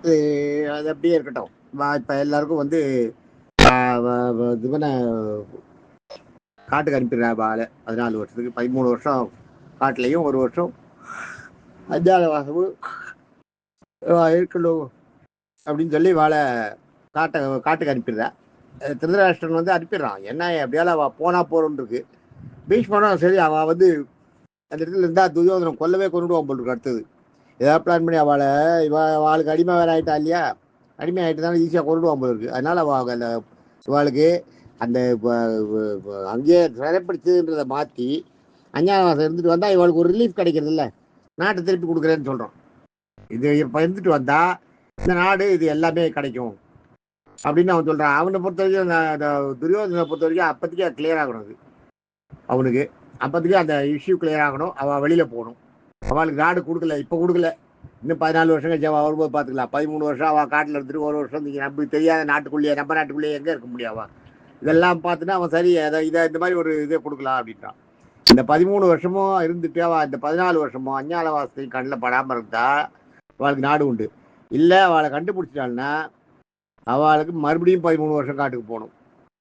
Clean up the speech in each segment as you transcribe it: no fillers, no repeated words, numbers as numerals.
அது அப்படியே இருக்கட்டும். இப்போ எல்லாருக்கும் வந்து இதுவன காட்டுக்கு அனுப்பிடுறா வாழை 14 வருஷத்துக்கு, 13 வருஷம் காட்டுலையும் 1 வருஷம் அஜாதவாசமும் இருக்கணும் அப்படின்னு சொல்லி வாழை காட்டுக்கு அனுப்பிடுறா. திருதராஷ்டிரன் வந்து அனுப்பிடுறான். என்ன எப்படியால அவள் போனா போறோன்னு இருக்கு. பீஷ்மனும் சரி, அவள் வந்து அந்த இடத்துல இருந்தா துரியோதனம் கொல்லவே கொண்டுடுவான் போல் இருக்கு. அடுத்தது ஏதாவது பிளான் பண்ணி அவளை அவளுக்கு அடிமை வேற ஆயிட்டா இல்லையா, அடிமை ஆயிட்டதால ஈஸியாக கொண்டுடுவான் போல் இருக்கு. அதனால அவள் அந்த இவாளுக்கு அந்த அங்கேயே சிறைப்படுத்துன்றதை மாற்றி அஞ்ஞானவாசம் இருந்துட்டு வந்தால் இவளுக்கு ஒரு ரிலீஃப் கிடைக்கிறது இல்லை, நாட்டை திருப்பி கொடுக்குறேன்னு சொல்கிறோம். இது இப்போ இருந்துட்டு வந்தா இந்த நாடு இது எல்லாமே கிடைக்கும் அப்படின்னு அவன் சொல்கிறான். அவனை பொறுத்த வரைக்கும், துரியோதனை பொறுத்த வரைக்கும் அப்போதைக்கு கிளியர் ஆகணும். அது அவனுக்கு அப்போதைக்கு அந்த இஷ்யூ கிளியர் ஆகணும். அவள் வெளியில் போகணும். அவளுக்கு நாடு கொடுக்கல, இப்போ கொடுக்கல, இன்னும் 14 வருஷம் கழிச்சு அவள் வரும்போது பார்த்துக்கலாம். 13 வருஷம் அவள் காட்டில் இருந்துட்டு 1 வருஷம் நமக்கு தெரியாத நாட்டுக்குள்ளேயே, நம்ம நாட்டுக்குள்ளேயே எங்கே இருக்க முடியாவா? இதெல்லாம் பார்த்துட்டு அவன் சரி இதை இந்த மாதிரி ஒரு இதை கொடுக்கலாம் அப்படின்ட்டான். இந்த 13 வருஷமும் இருந்துட்டு அவள் இந்த 14 வருஷமும் அஞ்ஞானவாசத்தை கண்ணில் படாமல் இருந்தா அவளுக்கு நாடு உண்டு. இல்லை அவளை கண்டுபிடிச்சிட்டாள்னா அவளுக்கு மறுபடியும் 13 வருஷம் காட்டுக்கு போகணும்,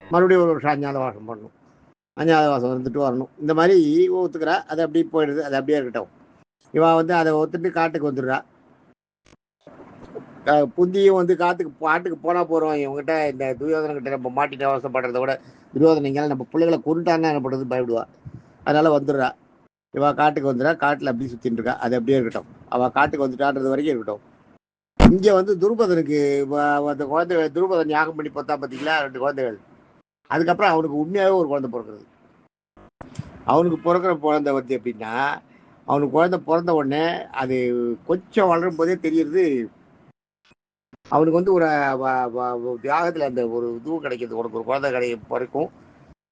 மறுபடியும் 1 வருஷம் அஞ்ஞானவாசம் பண்ணணும், அஞ்ஞானவாசம் இருந்துட்டு வரணும். இந்த மாதிரி ஒத்துக்கிறா. அது அப்படி போயிடுது. அது அப்படியே இருக்கட்டும். இவன் வந்து அதை ஒத்துட்டு காட்டுக்கு வந்துடுறா. புந்தியும் வந்து காட்டுக்கு போனா போறோம். இவங்ககிட்ட இந்த துரியோதனங்கிட்ட நம்ம மாட்டிட்டு அவசரப்படுறத விட துரியோதனைங்க நம்ம பிள்ளைகளை கொண்டுட்டான்னு என்ன பண்றது பயப்படுவா. அதனால வந்துடுறா. இவ காட்டுக்கு வந்துடுறா. காட்டுல அப்படி சுத்தின்னு இருக்கா. அது அப்படியே இருக்கட்டும். அவ காட்டுக்கு வந்துட்டான்றது வரைக்கும் இருக்கட்டும். இங்க வந்து துருபதனுக்கு அந்த குழந்தை துருபதன் யாகம் பண்ணி பார்த்தா பார்த்தீங்களா, 2 குழந்தைகள். அதுக்கப்புறம் அவனுக்கு உண்மையாகவே ஒரு குழந்தை பிறக்கிறது. அவனுக்கு பிறக்கிற குழந்தை வந்து எப்படின்னா, அவனுக்கு குழந்தை பிறந்த உடனே அது கொஞ்சம் வளரும் போதே தெரியுது அவனுக்கு வந்து ஒரு தியாகத்தில் அந்த ஒரு இதுவும் கிடைக்கிது. உனக்கு ஒரு குழந்தை பிறக்கும்.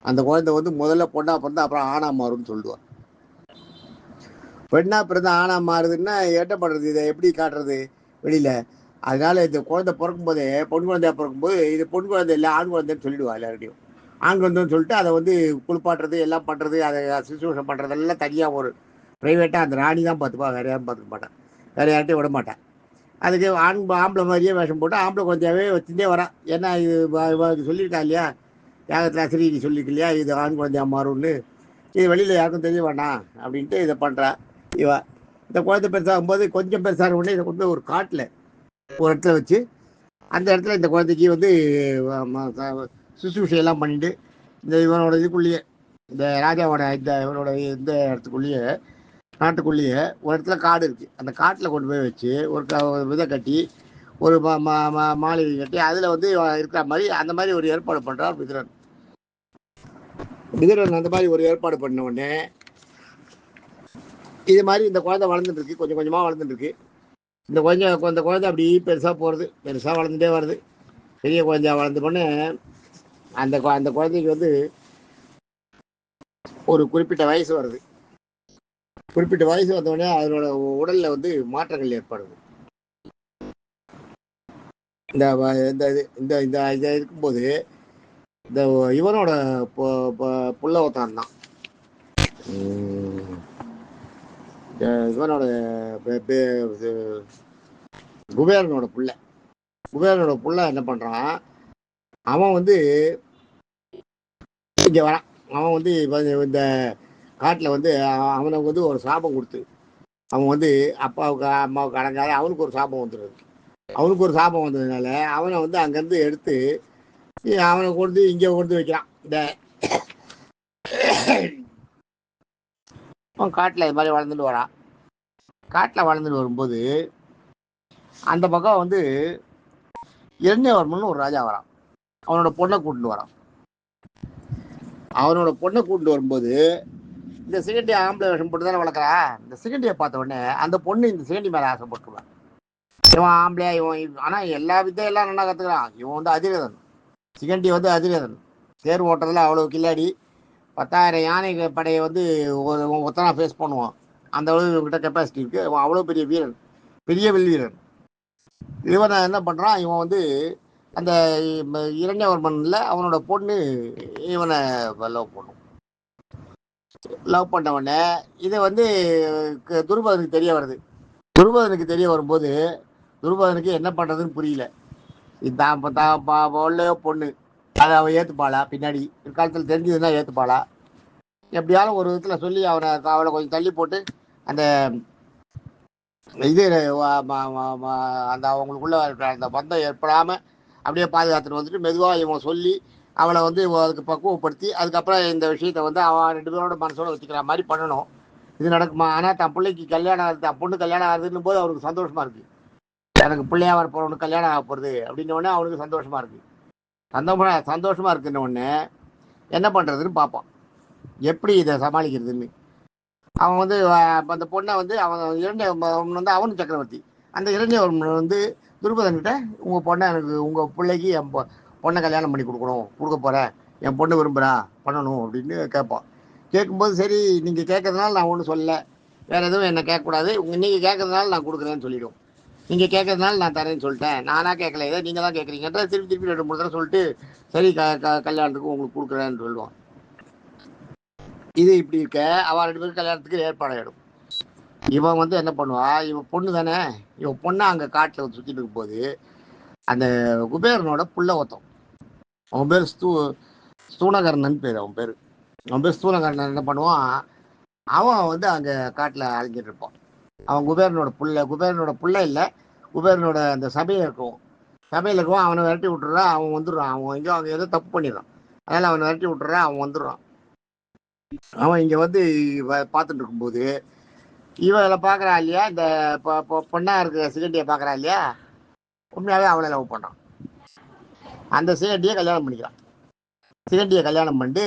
அந்த குழந்தை வந்து முதல்ல பொண்ணா பிறந்தா அப்புறம் ஆணா மாறும்னு சொல்லுவான். பெண்ணா பிறந்தா ஆணா மாறுதுன்னா என்ன பண்றது? இதை எப்படி காட்டுறது வெளியில? அதனால இந்த குழந்தை பிறக்கும் போதே பொன் குழந்தையா பிறக்கும்போது இது பொன் குழந்தை இல்லை ஆண் குழந்தைன்னு சொல்லிடுவா எல்லாருடையும். ஆண் குழந்தைன்னு சொல்லிட்டு அதை வந்து குளிப்பாட்டுறது எல்லாம் பண்றது, அதை சுசுவேஷன் பண்றதெல்லாம் தனியாக ஒரு பிரைவேட்டா அந்த ராணி தான் பார்த்துப்பா. வேற யாரும் பார்த்துக்க மாட்டான், வேற யார்ட்டையும் விட மாட்டான். அதுக்கு ஆம்பளை மாதிரியே வேஷம் போட்டு ஆம்பளை குழந்தையாவே வச்சுட்டே வரான். ஏன்னா இது சொல்லியிருக்கா இல்லையா, யாகத்தில் அசிரீதி சொல்லியிருக்கு இல்லையா, இது ஆண் குழந்தையா மாறும்னு. இது வெளியில் யாருக்கும் தெரிய வேண்டாம் அப்படின்ட்டு இதை பண்ணுறா இவ. இந்த குழந்தை பெருசாகும் போது கொஞ்சம் பெருசான உடனே இதை கொண்டு போய் ஒரு காட்டில் ஒரு இடத்துல வச்சு அந்த இடத்துல இந்த குழந்தைக்கு வந்து சுசுஷையெல்லாம் பண்ணிட்டு இந்த இவனோட இதுக்குள்ளேயே, இந்த ராஜாவோட இவனோட இந்த இடத்துக்குள்ளேயே, நாட்டுக்குள்ளேயே ஒரு இடத்துல காடு இருக்குது. அந்த காட்டில் கொண்டு போய் வச்சு ஒரு விதை கட்டி ஒரு மாளிகை கட்டி அதில் வந்து இருக்கிற மாதிரி அந்த மாதிரி ஒரு ஏற்பாடு பண்ணுறார் விதுரன். விதுரன் அந்த மாதிரி ஒரு ஏற்பாடு பண்ண உடனே இது மாதிரி இந்த குழந்தை வளர்ந்துட்டு இருக்கு, கொஞ்சம் கொஞ்சமாக வளர்ந்துட்டு இருக்கு. இந்த குழந்தை அப்படி பெருசாக போகிறது, பெருசாக வளர்ந்துட்டே வருது. பெரிய குழந்தையா வளர்ந்த உடனே அந்த குழந்தைக்கு வந்து ஒரு குறிப்பிட்ட வயசு வருது. குறிப்பிட்ட வயசு வந்தோடனே அதனோட உடல்ல வந்து மாற்றங்கள் ஏற்படுது. இந்த இருக்கும்போது இந்த இவனோட புள்ள ஒருத்தான் தான், இவனோட குபேரனோட புள்ள என்ன பண்றான், அவன் வந்து இங்க வரான். அவன் வந்து இந்த காட்டுல வந்து அவனுக்கு வந்து ஒரு சாபம் கொடுத்து, அவன் வந்து அப்பாவுக்கு அம்மாவுக்கு அடங்காத அவனுக்கு ஒரு சாபம் வந்துடுது. அவனுக்கு ஒரு சாபம் வந்ததுனால அவனை வந்து அங்கேருந்து எடுத்து அவனை கொண்டு இங்கே கொண்டு வைக்கிறான். இந்த அவன் காட்டில் இது மாதிரி வளர்ந்துட்டு வரான். காட்டில் வளர்ந்துட்டு வரும்போது அந்த பக்கம் வந்து இரண்யவர்மன் ஒரு ராஜா வரான். அவனோட பொண்ணை கூட்டிட்டு வரான். அவனோட பொண்ணை கூட்டிட்டு வரும்போது இந்த சிகண்டி ஆம்பளை வேஷம் போட்டு தானே வளர்க்குறா. இந்த சிகண்டியை பார்த்த உடனே அந்த பொண்ணு இந்த சிகண்டி மேலே ஆசைப்பட்டுருவான். இவன் ஆம்பளையா, இவன் ஆனால் எல்லா வித்தையெல்லாம் நல்லா கற்றுக்கிறான். இவன் வந்து அதிரதன், சிகண்டி வந்து அதிரதன். தேர் ஓட்டுறதுல அவ்வளோ கில்லாடி. 10,000 யானை படையை வந்து ஒத்தனா ஃபேஸ் பண்ணுவான். அந்த அளவு இவங்ககிட்ட கெப்பாசிட்டி இருக்கு. அவன் அவ்வளோ பெரிய வீரன், பெரிய வில் வீரன். இவனை என்ன பண்ணுறான், இவன் வந்து அந்த இரண்யவர்மன்ல அவனோட பொண்ணு இவனை லவ் பண்ணும். லவ் பண்ண உடனே இதை வந்து துருபதனுக்கு தெரிய வருது. துருபதனுக்கு தெரிய வரும்போது, இவன் வந்து இந்த காட்டில் வந்து 13 வருஷம் இருந்துட்டு 14 வருஷம் காட்டுக்கு போகணும். 13 வருஷம் காட்டுக்கு போகணும். 14 வருஷம் இவன் வந்து இவனை லவ் பண்ணும். இவன் வந்து இவனை லவ் பண்ண உடனே இதை வந்து துருபதனுக்கு தெரிய வருது. துருபதனுக்கு என்ன பண்ணுறதுன்னு புரியல. உள்ளே பொண்ணு அதை அவன் ஏற்றுப்பாளா, பின்னாடி பிற்காலத்தில் தெரிஞ்சதுன்னா ஏற்றுப்பாளா, எப்படியாலும் ஒரு விதத்தில் சொல்லி அவளை கொஞ்சம் தள்ளி போட்டு அந்த இது அந்த அவங்களுக்குள்ள அந்த பந்தம் ஏற்படாமல் அப்படியே பாதுகாத்துட்டு வந்துட்டு மெதுவாக இவன் சொல்லி அவளை வந்து அதுக்கு பக்குவப்படுத்தி அதுக்கப்புறம் இந்த விஷயத்த வந்து அவன் 2 பேரோட மனசோட வச்சுக்கிற மாதிரி பண்ணணும். இது நடக்குமா? ஆனால் தன் பிள்ளைக்கு கல்யாணம் ஆகுது, தன் பொண்ணு கல்யாணம் ஆகுதுன்னும் போது அவருக்கு சந்தோஷமா இருக்கு. எனக்கு பிள்ளையா வர போறவனுக்கு கல்யாணம் ஆக போகிறது அப்படின்னோடனே அவனுக்கு சந்தோஷமா இருக்கு. சந்தோஷமா இருக்குன்ன உடனே என்ன பண்ணுறதுன்னு பார்ப்பான், எப்படி இதை சமாளிக்கிறதுன்னு. அவன் வந்து அந்த பொண்ணை வந்து அவன் இரண்யவர்மன் வந்து அவனு சக்கரவர்த்தி. அந்த இரண்யவர்மன் வந்து துருபதன்கிட்ட உங்கள் பொண்ணை எனக்கு உங்கள் பிள்ளைக்கு என் பொண்ணை கல்யாணம் பண்ணி கொடுக்க போகிறேன், என் பொண்ணு விரும்புகிறா பண்ணணும் அப்படின்னு கேட்பான். கேட்கும்போது சரி நீங்கள் கேட்கறதுனால நான் ஒன்றும் சொல்லலை, வேறு எதுவும் என்ன கேட்கக்கூடாது, நீங்கள் கேட்கறதுனால நான் கொடுக்குறேன்னு சொல்லிவிடும். நீங்கள் கேட்கறதுனால நான் தரேன்னு சொல்லிட்டேன், நானாக கேட்கல, இதை நீங்கள் தான் கேட்குறீங்கன்ற திருப்பி 2-3 தடவை சொல்லிட்டு சரி கல்யாணத்துக்கு உங்களுக்கு கொடுக்குறேன்னு சொல்லுவான். இது இப்படி இருக்க அவன் 2 பேரும் கல்யாணத்துக்கு ஏற்பாடாயிடும். இவன் வந்து என்ன பண்ணுவான், இவன் பொண்ணு தானே, இவன் பொண்ணை அங்கே காட்டில் வந்து சுற்றிட்டு இருக்கும்போது அந்த குபேரனோட புள்ள ஒருத்தன், அவன் பேர் ஸ்தூணகர்ணன் பேர், அவன் பேர் ஸ்தூணகர்ணன். என்ன பண்ணுவான், அவன் வந்து அங்கே காட்டில் அலைஞ்சிட்டு இருப்பான். அவன் குபேரனோட புள்ள இல்லை, குபேரனோட அந்த சபையில் இருக்கும், அவனை விரட்டி விட்டுறான். அவன் வந்துடுறான், அவன் எங்கேயோ அங்கே ஏதோ தப்பு பண்ணிடுறான், அதனால் அவனை விரட்டி விட்டுறான். அவன் வந்துடுறான். அவன் இங்கே வந்து பார்த்துட்டு இருக்கும்போது இவன் இதில் பார்க்குறா இல்லையா, இந்த பொண்ணா இருக்கிற சிகண்டியை பார்க்குறா இல்லையா, உண்மையாகவே அவளை லவ் பண்ணுறான். அந்த சிகண்டியை கல்யாணம் பண்ணிக்கிறான். சிகண்டியை கல்யாணம் பண்ணிட்டு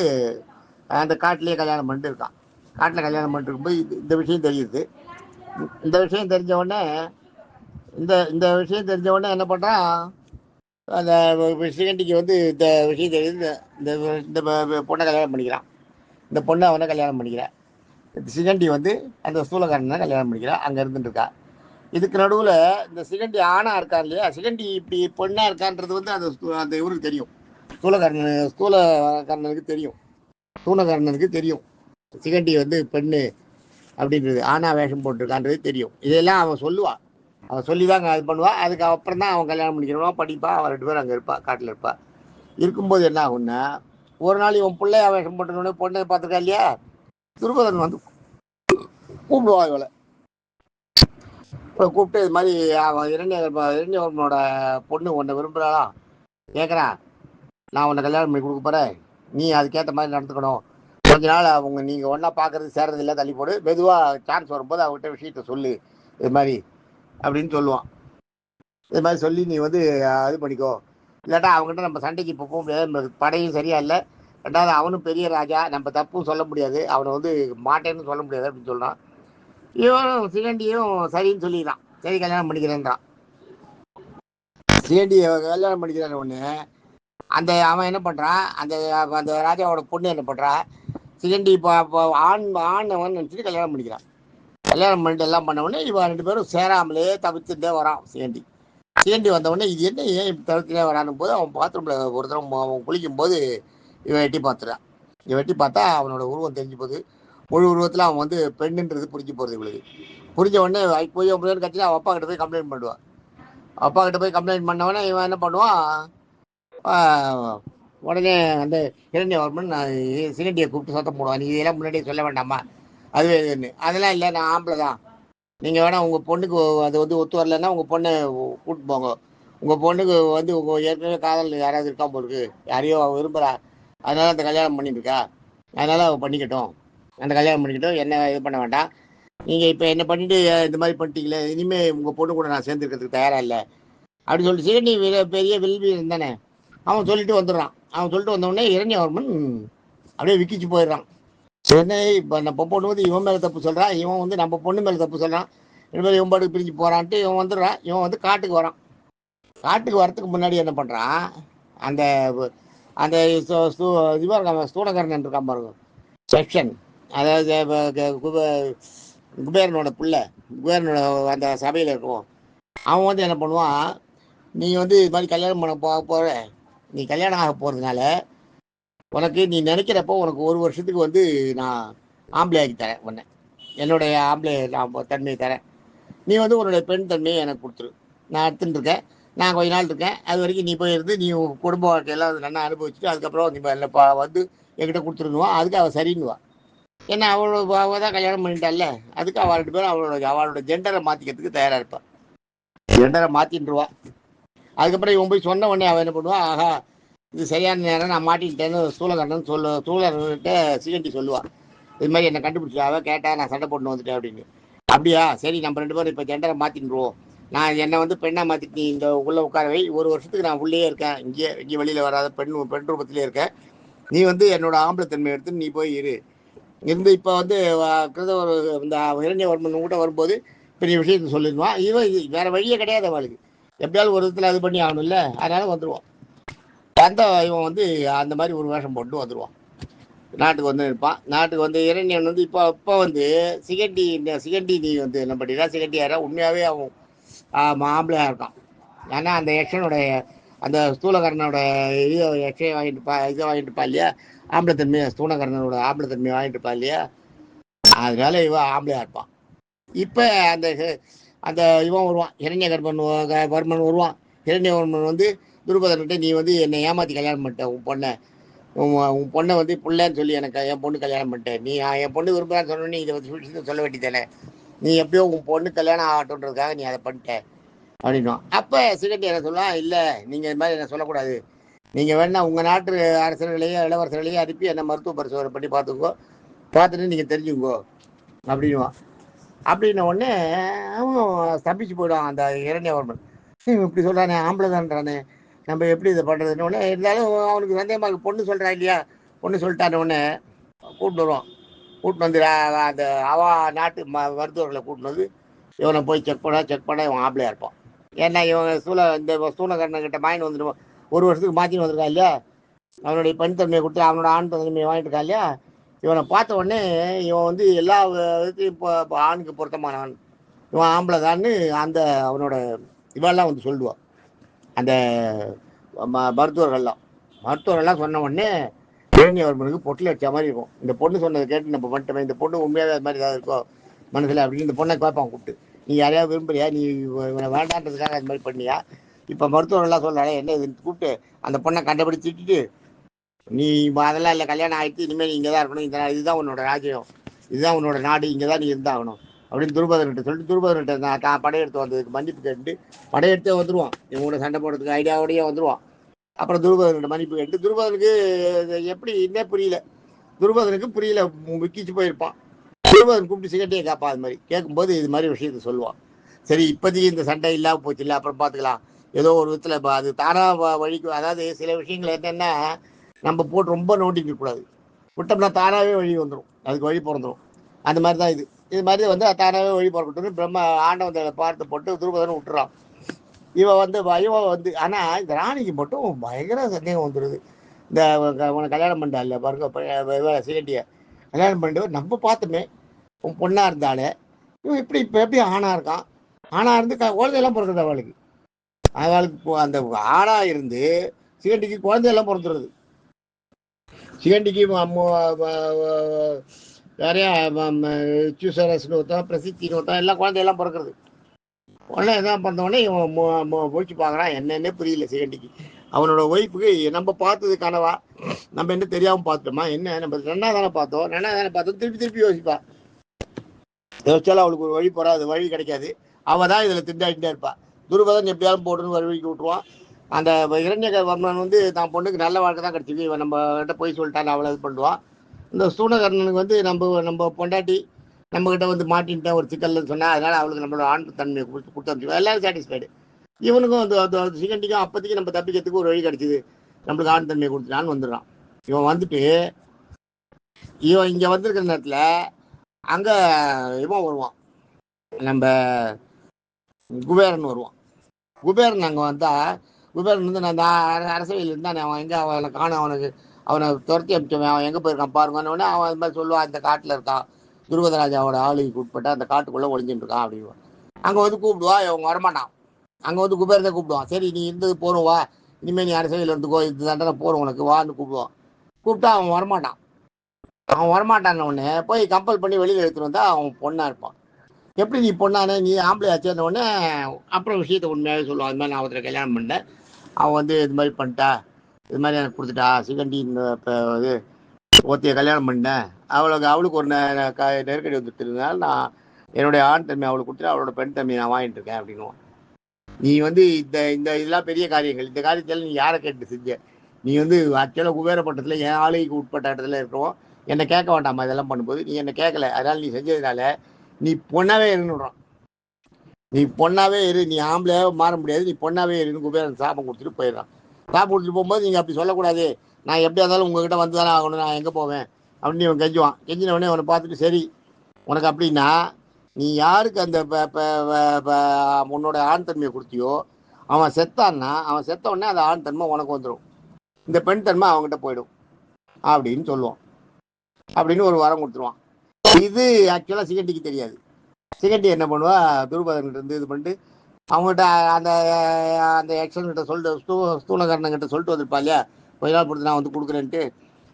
அந்த காட்டிலேயே கல்யாணம் பண்ணிட்டு இருக்கான். காட்டில் கல்யாணம் பண்ணிட்டு இருக்கும்போது இந்த விஷயம் தெரியுது. இந்த விஷயம் தெரிஞ்ச உடனே என்ன பண்ணுறான், அந்த சிகண்டிக்கு வந்து இந்த விஷயம் தெரியுது. இந்த பொண்ணை கல்யாணம் பண்ணிக்கிறான். இந்த பொண்ணை அவனை கல்யாணம் பண்ணிக்கிறான். சிகண்டி வந்து அந்த ஸ்தூலகாரனை கல்யாணம் பண்ணிக்கிறான். அங்கே இருந்துட்டு இருக்கா. இதுக்கு நடுவில் இந்த சிகண்டி ஆணா இருக்கா இல்லையா, சிகண்டி இப்படி பொண்ணா இருக்கான்றது வந்து அந்த இவருக்கு தெரியும், ஸ்தூலகாரனுக்கு தெரியும், ஸ்தூலகாரனுக்கு தெரியும் சிகண்டி வந்து பெண்ணு அப்படின்றது, ஆனா வேஷம் போட்டிருக்கான்றது தெரியும். இதெல்லாம் அவன் சொல்லுவான், அவன் சொல்லி தாங்க இது பண்ணுவான். அதுக்கு அப்புறம் தான் அவன் கல்யாணம் பண்ணிக்கிறவன் படிப்பா. அவன் 2 பேரும் அங்கே இருப்பா, காட்டில் இருப்பா. இருக்கும்போது என்ன ஆகுன்னா, ஒரு நாள் இவன் பிள்ளைய வேஷம் போட்டோன்னே பொண்ணை பார்த்துருக்கா இல்லையா, துருபதன் வந்து கூப்பிடுவா இவளை. கூப்பிட்டு இது மாதிரி அவன் இரண்யவர்மனோட பொண்ணு உன்னை விரும்புகிறாளா கேட்குறா, நான் உன்னை கல்யாணம் பண்ணி கொடுக்க போகிறேன், நீ அதுக்கேற்ற மாதிரி நடந்துக்கணும், கொஞ்ச நாள் நீங்கள் ஒன்றா பார்க்கறது சேர்றது இல்லை, தள்ளி போடு, மெதுவாக சான்ஸ் வரும்போது அவங்ககிட்ட விஷயத்த சொல்லு இது மாதிரி அப்படின்னு சொல்லுவான். இது மாதிரி சொல்லி நீ வந்து இது பண்ணிக்கோ, இல்லாட்டா அவங்ககிட்ட நம்ம சண்டைக்கு இப்போ போக முடியாது, படையும் சரியா இல்லை, 2வது அவனும் பெரிய ராஜா, நம்ம தப்பும் சொல்ல முடியாது, அவனை வந்து மாட்டேன்னு சொல்ல முடியாது அப்படின்னு சொல்கிறான். இவனும் சிகண்டியும் சரின்னு சொல்லிக்கிறான், சரி கல்யாணம் பண்ணிக்கிறேன்றான். சிகண்டியை கல்யாணம் பண்ணிக்கிறான் ஒன்று. அவன் என்ன பண்ணுறான், அந்த ராஜாவோட பொண்ணு என்ன பண்ணுறா, சிகண்டி இப்போ ஆணவன் நினச்சிட்டு கல்யாணம் பண்ணிக்கிறான். கல்யாணம் பண்ணிட்டு எல்லாம் பண்ண உடனே இவன் 2 பேரும் சேராமலே தவிர்த்துட்டே வரான். சிகண்டி வந்த உடனே இது என்ன ஏன் இப்போ தவிர்த்துட்டே வரானும் போது அவன் பாத்ரூமில் ஒரு தடவை அவன் குளிக்கும் போது இவன் எட்டி பார்த்துறான். இவன் எட்டி பார்த்தா அவனோட உருவம் தெரிஞ்சு போகுது. முழு உருவத்தில் அவன் வந்து பெண்ணுன்றது புரிஞ்சு போகிறது இவளுக்கு. புரிஞ்ச உடனே போய் அப்படின்னு கட்சியில் அவன் அப்பா கிட்ட போய் கம்ப்ளைண்ட் பண்ணுவான். அப்பா கிட்ட போய் கம்ப்ளைண்ட் பண்ணவொடனே இவன் என்ன பண்ணுவான், உடனே அந்த இரண்யவர்மன் சிகண்டியை கூப்பிட்டு சத்தம் போடுவான், நீ இதெல்லாம் முன்னாடியே சொல்ல வேண்டாமா, அதுவே இதுன்னு. அதெல்லாம் இல்லை, நான் ஆம்பளை தான், நீங்கள் வேணால் உங்கள் பொண்ணுக்கு அது வந்து ஒத்து வரலன்னா உங்கள் பொண்ணை கூப்பிட்டு போங்க, உங்கள் பொண்ணுக்கு வந்து உங்கள் ஏற்கனவே காதல் யாராவது இருக்கா போருக்கு, யாரையோ அவள் விரும்புகிறா, அதனால அந்த கல்யாணம் பண்ணிட்டு இருக்கா, அதனால அவள் பண்ணிக்கட்டும், அந்த கல்யாணம் பண்ணிக்கிட்டோம், என்ன இது பண்ண வேண்டாம், நீங்கள் இப்போ என்ன பண்ணிட்டு இந்த மாதிரி பண்ணிட்டீங்களே, இனிமேல் உங்கள் பொண்ணு கூட நான் சேர்ந்துருக்கிறதுக்கு தயாராக இல்லை அப்படின்னு சொல்லிட்டு சிகண்டி பெரிய வில்வி இருந்தானே அவன் சொல்லிட்டு வந்துடுறான். அவன் சொல்லிட்டு வந்தவுடனே இரண்யவர்மன் அப்படியே விக்கிச்சு போயிடுறான். என்ன இப்போ நம்ம பொண்ணு வந்து இவன் மேலே தப்பு சொல்கிறான், இவன் வந்து நம்ம பொண்ணு மேலே தப்பு சொல்கிறான், 2 பேரும் இவன் பாட்டுக்கு பிரிஞ்சு போகிறான்ட்டு இவன் வந்துடுறான். இவன் வந்து காட்டுக்கு வரான். காட்டுக்கு வரத்துக்கு முன்னாடி என்ன பண்ணுறான், அந்த அந்த ஸ்தூலகர்ணன் இருக்கான் பாருங்க, செக்ஷன், அதாவது குபேரனோட பிள்ளை, குபேரனோட அந்த சபையில் இருக்கும், அவன் வந்து என்ன பண்ணுவான், நீ வந்து இது மாதிரி கல்யாணம் பண்ண போகிற, நீ கல்யாணம் ஆக போகிறதுனால உனக்கு நீ நினைக்கிறப்போ உனக்கு 1 வருஷத்துக்கு வந்து நான் ஆம்பளை ஆக்கி தரேன், உன்னை என்னுடைய ஆம்பளை நான் தன்மையை தரேன், நீ வந்து உன்னுடைய பெண் தன்மையை எனக்கு கொடுத்துரு, நான் எடுத்துட்டு இருக்கேன், நான் கொஞ்ச நாள் இருக்கேன், அது வரைக்கும் நீ போய் இருந்து நீ உன் குடும்ப வாழ்க்கையெல்லாம் நல்லா அனுபவிச்சுட்டு அதுக்கப்புறம் நீ வந்து என்கிட்ட கொடுத்துருந்துவான். அதுக்கு அவள் சரின்னுவா. ஏன்னா அவள் தான் கல்யாணம் பண்ணிட்டால, அதுக்கு அவள் 2 பேரும் அவளோட ஜெண்டரை மாற்றிக்கிறதுக்கு தயாராக இருப்பாள். ஜெண்டரை மாற்றின்றுவா. அதுக்கப்புறம் இவன் போய் சொன்ன உடனே அவன் என்ன பண்ணுவான், ஆஹா இது சரியான நேரம் நான் மாட்டிக்கிட்டேன்னு சூளகர்ணன் சூளகர்கிட்ட சிகண்டி சொல்லுவான். இது மாதிரி என்னை கண்டுபிடிச்சா அவன் கேட்டா நான் சண்டை போட்டு வந்துட்டேன் அப்படின்னு. அப்படியா, சரி நம்ம 2 பேரும் இப்போ ஜெண்டரை மாற்றின்றுவோம். நான் என்னை வந்து பெண்ணாக மாற்றிட்டு நீ இந்த உள்ளே உட்காரவை, 1 வருஷத்துக்கு நான் உள்ளே இருக்கேன், இங்கே வெளியில் வராத பெண் ரூபத்திலே இருக்கேன். நீ வந்து என்னோட ஆம்பளை தன்மை எடுத்து நீ போய் இருந்து இப்போ வந்து ஒரு இந்த இரண்யவர்மன் கூட வரும்போது பெரிய விஷயத்த சொல்லிடுவான். இவன் வேற வழியே கிடையாது அவளுக்கு, எப்படியாவது ஒரு விதத்தில் அது பண்ணி ஆகணும்ல, அதனால வந்துடுவான். இவன் வந்து அந்த மாதிரி ஒரு வேஷம் போட்டு வந்துடுவான். நாட்டுக்கு வந்து இருப்பான். நாட்டுக்கு வந்து இரண்யன் வந்து இப்போ வந்து சிகண்டி நீ வந்து என்ன பண்ணிடா, சிகண்டி யாரா உண்மையாகவே அவன் ஆம்பளையாக இருக்கான். ஏன்னா அந்த யக்ஷனுடைய அந்த ஸ்தூலகரனோட யக்ஷை இதை வாங்கிட்டுப்பா இல்லையா, ஆம்பளைத்தன்மையை ஸ்தூலகரனோட ஆம்பளைத்தன்மையை வாங்கிட்டுப்பா இல்லையா, அதனால இவன் ஆம்பளையாக இருப்பான். இப்போ அந்த அந்த இவன் வருவான், வர்மன் வருவான். இரண்யவர்மன் வந்து துருபதன்கிட்ட நீ வந்து என்னை ஏமாற்றி கல்யாணம் பண்ணிட்ட, உன் பொண்ணை வந்து பிள்ளைன்னு சொல்லி எனக்கு என் பொண்ணு கல்யாணம் பண்ணிட்டேன், நீ என் பொண்ணு விரும்புகிறான்னு சொன்னோன்னே இதை விஷயத்தை சொல்ல வேண்டியதானே, நீ எப்படியோ உன் பொண்ணு கல்யாணம் ஆகட்டுன்றதுக்காக நீ அதை பண்ணிட்ட அப்படின்னும். அப்போ சிகண்டி என்ன சொல்லுவான், இல்லை நீங்கள் இது மாதிரி என்ன சொல்லக்கூடாது, நீங்கள் வேணா உங்கள் நாட்டு அரசர்களையோ இளவரசர்களையோ அனுப்பி என்னை மருத்துவ பரிசோதனை பண்ணி பார்த்துட்டு நீங்கள் தெரிஞ்சுக்கோ அப்படின்வான். அப்படின்ன உடனே அவன் தப்பிச்சு போயிடுவான் அந்த இரண்யவர்மன். இப்படி சொல்கிறானே, ஆம்பளை தான்றானே, நம்ம எப்படி இதை பண்ணுறதுன்னு உடனே இருந்தாலும் அவனுக்கு சந்தேகமாக பொண்ணு சொல்கிறா இல்லையா, பொண்ணு சொல்லிட்டான உடனே கூப்பிட்டு வருவான். கூப்பிட்டு வந்து அந்த நாட்டு மருத்துவர்களை கூப்பிட்டு வந்து இவனை போய் செக் பண்ண இவன் ஆம்பளையாக இருப்பான். ஏன்னா இவன் இந்த சூளகர்ணன் மாயின் வந்துடுவான். 1 வருஷத்துக்கு மாற்றின்னு வந்திருக்கான் இல்லையா, அவனுடைய பெண் தன்மையை கொடுத்து அவனோட ஆண் தன்மையை வாங்கிட்டு இருக்கான் இல்லையா, இவனை பார்த்த உடனே இவன் வந்து எல்லா விதத்தையும் இப்போ ஆணுக்கு பொருத்தமானவன், இவன் ஆம்பளை தான்னு அந்த அவனோட இவெல்லாம் வந்து சொல்லுவான். அந்த மருத்துவர்கள்லாம் சொன்ன உடனே இரண்யவர்மனுக்கு பொட்டில் அடிச்ச மாதிரி இருக்கும். இந்த பொண்ணு சொன்னதை கேட்டு நம்ம பண்ணிட்டோமே, இந்த பொண்ணு உண்மையாகவே அது மாதிரி ஏதாவது இருக்கும் மனசில் அப்படின்னு இந்த பொண்ணை கேட்பான் கூப்பிட்டு, நீ யாரையாவது விரும்புறியா, நீ இவனை வேண்டான்றதுக்காக அது மாதிரி பண்ணியா, இப்போ மருத்துவர்கள்லாம் சொல்கிறாங்க என்ன இதுன்னு கூப்பிட்டு அந்த பொண்ணை கண்டபடி திட்டிட்டு, நீ அதெல்லாம் இல்லை, கல்யாணம் ஆகிட்டு இனிமேல் நீ இங்கே தான் இருக்கணும், இதுதான் உன்னோட ராஜ்யம், இதுதான் உன்னோட நாடு, இங்கே தான் நீ இருந்தாகணும் அப்படின்னு துருபதன்கிட்ட சொல்லிட்டு துருபதன்கிட்ட நான் படையெடுத்து வந்ததுக்கு மன்னிப்பு கேட்டு படையெடுத்தே வந்துடுவான். இவங்களோட சண்டை போடுறதுக்கு ஐடியாவோடய வந்துடுவான். அப்புறம் துருபதன்கிட்ட மன்னிப்பு கேட்டு துருபதனுக்கு எப்படி இன்னும் புரியல, துருபதனுக்கு புரியல, விக்கிச்சு போயிருப்பான். துருபதன் கூப்பிட்டு சிகண்டியை காப்பா அது மாதிரி கேட்கும்போது இது மாதிரி விஷயத்த சொல்லுவான். சரி இப்போதைக்கு இந்த சண்டை இல்லாமல் போச்சு இல்லை, அப்புறம் பார்த்துக்கலாம், ஏதோ ஒரு விதத்தில் அது தானாக வழிக்கு, அதாவது சில விஷயங்கள் என்னென்னா நம்ம போட்டு ரொம்ப நோண்டிக்க கூடாது, விட்டோம்னா தானாகவே வழி வந்துடும், அதுக்கு வழி பிறந்துடும். அந்த மாதிரி தான் இது மாதிரி வந்து தானாகவே வழி பிறக்கட்டும் பிரம்ம ஆண்டவன் பார்த்து போட்டு துருபதனை விட்டுறான். இவன் வந்து ஆனால் இந்த ராணிக்கு மட்டும் பயங்கர சந்தேகம் வந்துடுது. இந்த உன கல்யாணம் பண்ணிட்டா இல்லை பாருங்க, சிகண்டியை கல்யாணம் பண்ணிட்டு நம்ம பார்த்தோமே உன் பொண்ணா இருந்தாலே இவன் இப்படி இப்போ எப்படி ஆணா இருக்கான், ஆணா இருந்து குழந்தையெல்லாம் பிறகுது அவளுக்கு அந்த ஆணா இருந்து சிகண்டிக்கு குழந்தையெல்லாம் பிறந்துடுது. சிகண்டிக்கு நிறையா சூசரஸ்னு ஒருத்தன், பிரசித்தின்னு ஒருத்தன், எல்லாம் குழந்தையெல்லாம் பிறக்கிறது. உடனே என்ன பண்ண உடனே இவன் முடிச்சு பார்க்குறான், என்னன்னே புரியல சிகண்டிக்கு. அவனோட ஒய்ஃபுக்கு நம்ம பார்த்தது கனவா, நம்ம என்ன தெரியாமல் பார்த்துட்டோமா, என்ன நம்ம ரெண்டா தானே பார்த்தோம் திருப்பி யோசிப்பா. யோசிச்சாலும் அவளுக்கு ஒரு வழி போகாது, வழி கிடைக்காது. அவள் தான் இதில் திண்டாடிட்டே இருப்பாள். துருபதன் எப்படியாலும் போட்டுன்னு வழிக்கு விட்டுருவான். அந்த இரண்யவர்மன் வந்து தான் பொண்ணுக்கு நல்ல வாழ்க்கை தான் கிடச்சிது, இவன் நம்ம கிட்ட போய் சொல்லிட்டான்னு அவளை இது பண்ணுவான். இந்த சூனகர்ணனுக்கு வந்து நம்ம பொண்டாட்டி நம்மக்கிட்ட வந்து மாட்டின்ட்டேன் ஒரு சிக்கல்னு சொன்னால், அதனால் அவளுக்கு நம்மளோட ஆண் தன்மையை கொடுத்து அமைச்சுக்கோ, எல்லாரும் சாட்டிஸ்ஃபைடு. இவனுக்கும் அந்த சிகண்டிக்கும் அப்போதைக்கு நம்ம தப்பிக்கிறதுக்கு ஒரு வழி கிடச்சிது, நம்மளுக்கு ஆண் தன்மையை கொடுத்துட்டான்னு வந்துடுறான். இவன் வந்துட்டு இவன் இங்கே வந்திருக்கிற நேரத்தில் அங்கே இவன் வருவான், நம்ம குபேரன் வருவான். குபேரன் அங்கே வந்தால், குபேரன் வந்து நான் அரசவையில் இருந்தான், அவன் எங்கே அவனை காணும், அவனை துரத்தி அனுப்பிச்சவன், அவன் எங்கே போயிருக்கான் பாருங்கன்னு. அவன் அது மாதிரி சொல்லுவான், இந்த காட்டில் இருக்கான், துருபதராஜாவோட ஆளுக்கு உட்பட்ட அந்த காட்டுக்குள்ளே ஒளிஞ்சுட்டு இருக்கான் அப்படின்னு. அங்கே வந்து கூப்பிடுவா, இவங்க வரமாட்டான். அங்கே வந்து குபேரத்தை கூப்பிடுவான், சரி நீ இருந்தது போகிறோம் வா, இனிமேல் நீ அரசவையில் இருந்துக்கோ, இது தண்டனை போகிறோம் உனக்கு வான்னு கூப்பிடுவான். கூப்பிட்டா அவன் வரமாட்டான். உடனே போய் கம்பல் பண்ணி வெளியில் எடுத்துகிட்டு வந்தால் அவன் பொண்ணாக இருப்பான். எப்படி நீ பொண்ணானே நீ ஆம்பளை சேர்ந்த உடனே அப்புறம் விஷயத்த உண்மையாகவே சொல்லுவான். அது மாதிரி நான் ஒருத்தரை கல்யாணம் பண்ணேன், அவன் வந்து இது மாதிரி பண்ணிட்டா, இது மாதிரி எனக்கு கொடுத்துட்டா, சிகண்டி இப்போ இது ஒருத்தைய கல்யாணம் பண்ணேன், அவளுக்கு ஒரு நெருக்கடி வந்துட்டுனால நான் என்னுடைய ஆண் தன்மை அவளுக்கு கொடுத்துட்டு அவளோட பெண் தன்மையை நான் வாங்கிட்டு இருக்கேன் அப்படின்னு. நீ வந்து இந்த இந்த இதெல்லாம் பெரிய காரியங்கள். இந்த காரியத்தில் நீ யாரை கேட்டு செஞ்ச? நீ வந்து ஆக்சுவலாக குபேரப்பட்டத்தில் என் ஆளுகைக்கு உட்பட்ட இடத்துல இருக்கிறோம், என்னை கேட்க வேண்டாமா இதெல்லாம் பண்ணும்போது? நீ என்னை கேட்கல, அதனால் நீ செஞ்சதுனால நீ பொண்ணாவே இருந்துடுறான். நீ பொண்ணாவே இரு, நீ ஆம்பளையாவே மாற முடியாது, நீ பொண்ணாவே இருன்னு குபேரன் சாபம் கொடுத்துட்டு போயிடுறான். சாபம் கொடுத்துட்டு போகும்போது நீங்கள் அப்படி சொல்லக்கூடாது, நான் எப்படியா இருந்தாலும் உங்ககிட்ட வந்து தானே ஆகணும், நான் எங்கே போவேன் அப்படின்னு இவன் கெஞ்சுவான். கெஞ்சினவனே அவனை பார்த்துட்டு, சரி உனக்கு அப்படின்னா நீ யாருக்கு அந்த உன்னோட ஆண் தன்மையை கொடுத்தியோ அவன் செத்தான்னா, அவன் செத்த உடனே அந்த ஆண் தன்மை உனக்கு வந்துடும், இந்த பெண் தன்மை அவங்ககிட்ட போயிடும் அப்படின்னு சொல்லுவான். அப்படின்னு ஒரு வரம் கொடுத்துருவான். இது ஆக்சுவலாக சிகண்டிக்கு தெரியாது. சிகண்டி என்ன பண்ணுவா, துருபதன்கிட்ட இருந்து இது பண்ணிட்டு அவங்ககிட்ட அந்த அந்த கிட்ட சொல்லிட்டு ஸ்தூலகரணங்கிட்ட சொல்லிட்டு வந்திருப்பா இல்லையா, கொஞ்ச நாள் கொடுத்து நான் வந்து கொடுக்குறேன்ட்டு.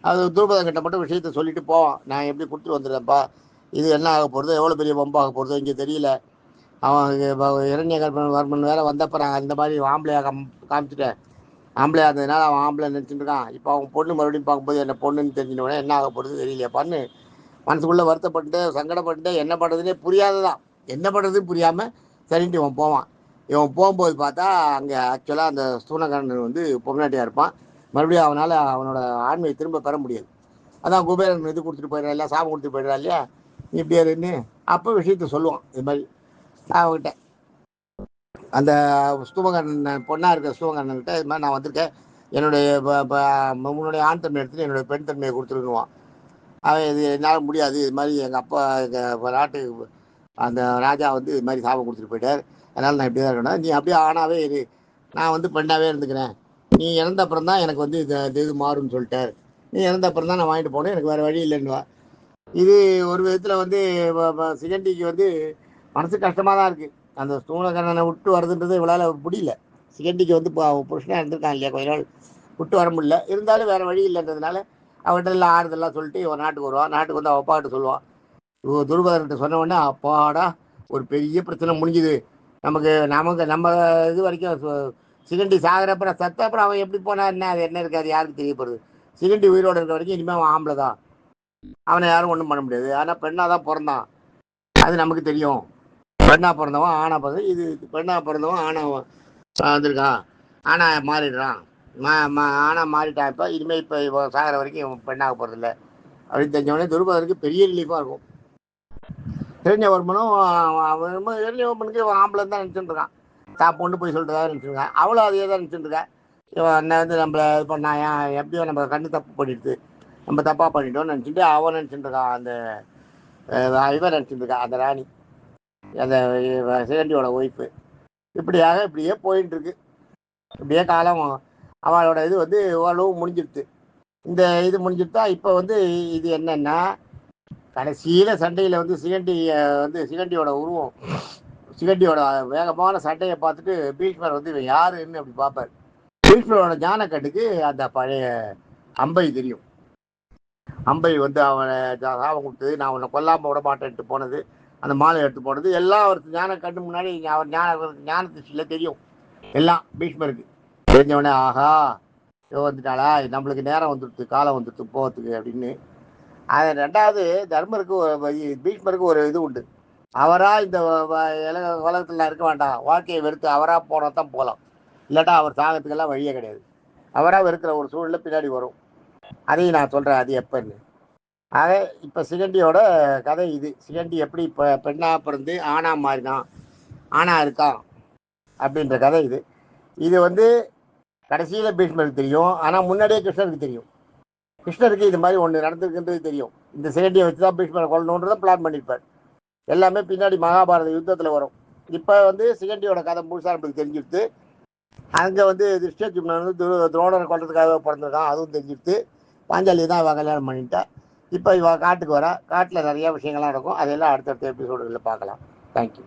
அது துருபதன்கிட்ட மட்டும் விஷயத்த சொல்லிட்டு போவான், நான் எப்படி கொடுத்துட்டு வந்துடுறேன்ப்பா, இது என்ன ஆக போகிறதோ, எவ்வளோ பெரிய பம்பாக போகிறதோ இங்கே தெரியல. அவன் இரண்ய வர்மன் வேற வந்தப்போ நான் இந்த மாதிரி ஆம்பளையாக காமிச்சிட்டேன், ஆம்பளையாக இருந்ததுனால அவன் ஆம்பளை நினச்சிட்டு இருக்கான். இப்போ அவன் பொண்ணு மறுபடியும் பார்க்கும்போது என்ன பொண்ணுன்னு தெரிஞ்சினோடனே என்ன ஆக போகிறது தெரியலையாப்பான்னு மனசுக்குள்ளே வருத்தப்பட்டு சங்கடப்பட்டு என்ன பண்ணுறதுனே புரியாததான், என்ன பண்ணுறதுன்னு புரியாமல் சரின்ட்டு இவன் போவான். இவன் போகும்போது பார்த்தா அங்கே ஆக்சுவலாக அந்த ஸ்தூலகர்ணன் வந்து பொம்னாட்டியாக இருப்பான். மறுபடியும் அவனால் அவனோட ஆண்மையை திரும்ப பெற முடியாது. அதான் குபேரன் இது கொடுத்துட்டு போயிடுறா இல்லையா, சாபம் கொடுத்துட்டு போயிடுறா இல்லையா, நீ இப்படியா இருன்னு அப்போ விஷயத்த சொல்லுவான். இது மாதிரி அவங்ககிட்ட அந்த ஸ்தூமகர்ணன் பொண்ணாக இருக்கிற ஸ்தூமகர்ணன்கிட்ட இது மாதிரி நான் வந்திருக்கேன், என்னுடைய உன்னுடைய ஆண் தன்மை எடுத்துட்டு என்னுடைய பெண் தன்மையை கொடுத்துருவான். அவன் இது என்னால் முடியாது, இது மாதிரி எங்கள் அப்பா எங்கள் நாட்டு அந்த ராஜா வந்து இது மாதிரி சாபம் கொடுத்துட்டு போயிட்டார், அதனால் நான் இப்படி தான் இருக்கணும், நீ அப்படியே ஆணாவே இரு, நான் வந்து பெண்ணாகவே இருந்துக்கிறேன், நீ இறந்த அப்புறம் தான் எனக்கு வந்து இது மாறும்னு சொல்லிட்டார், நீ இறந்த அப்புறம் தான் நான் வாங்கிட்டு போனேன், எனக்கு வேறு வழி இல்லைன்னுவா. இது ஒரு விதத்தில் வந்து சிகண்டிக்கு வந்து மனசு கஷ்டமாக தான் இருக்குது. அந்த ஸ்தூலகர்ணனை விட்டு வருதுன்றது இவளால் முடியல. சிகண்டிக்கு வந்து இப்போ புருஷனாக இருந்திருக்கான் இல்லையா, கொஞ்ச நாள் விட்டு வர முடியல, இருந்தாலும் வேறு வழி இல்லைன்றதுனால அவர்கிட்ட எல்லாம் ஆறுதெல்லாம் சொல்லிட்டு ஒரு நாட்டுக்கு வருவான். நாட்டுக்கு வந்து அவள் அப்பாக்கிட்ட சொல்லுவான். துருபதன்கிட்ட சொன்ன உடனே அப்பாடா ஒரு பெரிய பிரச்சனை முடிஞ்சுது நமக்கு, நம்ம இது வரைக்கும் சிகண்டி சாகிறப்பறம் சத்தப்புறம் அவன் எப்படி போனா என்ன, அது என்ன இருக்காது யாருக்கு தெரியப்படுது. சிகண்டி உயிரோடு இருக்க வரைக்கும் இனிமேல் அவன் ஆம்பளை தான், அவனை யாரும் ஒன்றும் பண்ண முடியாது. ஆனால் பெண்ணாக தான் பிறந்தான், அது நமக்கு தெரியும். பெண்ணாக பிறந்தவன் ஆனா பிறந்த, இது பெண்ணாக பிறந்தவன் ஆனா வந்திருக்கான், ஆனா மாறிடுறான், ஆனா மாறிட்டான். இப்போ இனிமேல் இப்போ சாகிற வரைக்கும் இவன் பெண்ணாக போகிறதில்ல அப்படின்னு தெரிஞ்சவொடனே துருபதனுக்கு பெரிய ரிலீஃபாக இருக்கும். தெரிஞ்சவர்மனும் தெரிஞ்சவர்மனுக்கு இவன் ஆம்பளை தான் நினச்சிட்டு இருக்கான், தான் பொண்ணு போய் சொல்லிட்டு தான் நினச்சிருக்கான், அவளும் அதே தான் நினச்சிட்டு இருக்கா. இவன் என்ன வந்து நம்மளை இது பண்ணாயா, எப்படியோ நம்ம கண்ணு தப்பு பண்ணிடுது, நம்ம தப்பாக பண்ணிட்டோம்னு நினச்சிட்டு அவன் நினச்சிட்டு இருக்கான். அந்த இவன் நினச்சிட்டு இருக்கா அந்த ராணி, அந்த சிகண்டியோட ஒய்ஃபு. இப்படியே போயிட்டு இருக்கு. இப்படியே காலம் அவளோட இது வந்து ஓரளவு முடிஞ்சிடுது. இந்த இது முடிஞ்சிட்டா இப்போ வந்து இது என்னன்னா, கடைசியில் சண்டையில் வந்து சிகண்டியோட உருவம், சிகண்டியோட வேகமான சண்டையை பார்த்துட்டு பீஷ்மர் வந்து இவன் யாருன்னு அப்படி பார்ப்பார். பீஷ்மரோட ஞானக்கட்டுக்கு அந்த பழைய அம்பை தெரியும். அம்பை வந்து அவனை சாபம் கொடுத்தது, நான் அவனை கொல்லாமல் விட மாட்டேன்ட்டு போனது, அந்த மாலை எடுத்து போனது எல்லாம் அவர் ஞானக்கட்டு முன்னாடி அவர் ஞான திருஷ்டியில் தெரியும் எல்லாம் பீஷ்மருக்கு. தெரிஞ்சவொடனே ஆஹா வந்துட்டாளா, நம்மளுக்கு நேரம் வந்துடுது, காலம் வந்துடுது போகிறதுக்கு அப்படின்னு. அது ரெண்டாவது தர்மருக்கு பீஷ்மருக்கு ஒரு இது உண்டு, அவராக இந்த உலகத்தில் இருக்க வேண்டாம், வாழ்க்கையை வெறுத்து அவராக போனால் தான் போகலாம், இல்லாட்டா அவர் சாகத்துக்கெல்லாம் வழியே கிடையாது. அவராக வெறுக்கிற ஒரு சூழ்நிலை பின்னாடி வரும், அதையும் நான் சொல்கிறேன் அது எப்பன்னு. ஆக இப்போ சிகண்டியோட கதை இது. சிகண்டி எப்படி இப்போ பெண்ணாக பிறந்து ஆணாக மாறினான், ஆணாக இருக்கான் அப்படின்ற கதை இது. இது வந்து கடைசியில் பீஷ்மருக்கு தெரியும், ஆனால் முன்னாடியே கிருஷ்ணருக்கு தெரியும். கிருஷ்ணருக்கு இது மாதிரி ஒன்று நடந்திருக்குன்றது தெரியும். இந்த சிகண்டியை வச்சு தான் பீஷ்மரை கொள்ளணுன்றதை பிளான் பண்ணியிருப்பார். எல்லாமே பின்னாடி மகாபாரத யுத்தத்தில் வரும். இப்போ வந்து சிகண்டியோட கதை முழுசாக நம்மளுக்கு தெரிஞ்சுடுத்து. அங்கே வந்து திருஷ்டத்யும்னன் வந்து துரோணரை கொள்றதுக்காக பிறந்திருக்கான், அதுவும் தெரிஞ்சுடுத்து. பாஞ்சாலி தான் இவ கல்யாணம் பண்ணிட்டா. இப்போ இவ காட்டுக்கு வரா, காட்டில் நிறையா விஷயங்கள்லாம் நடக்கும், அதெல்லாம் அடுத்தடுத்த எபிசோடுகளில் பார்க்கலாம். தேங்க்யூ.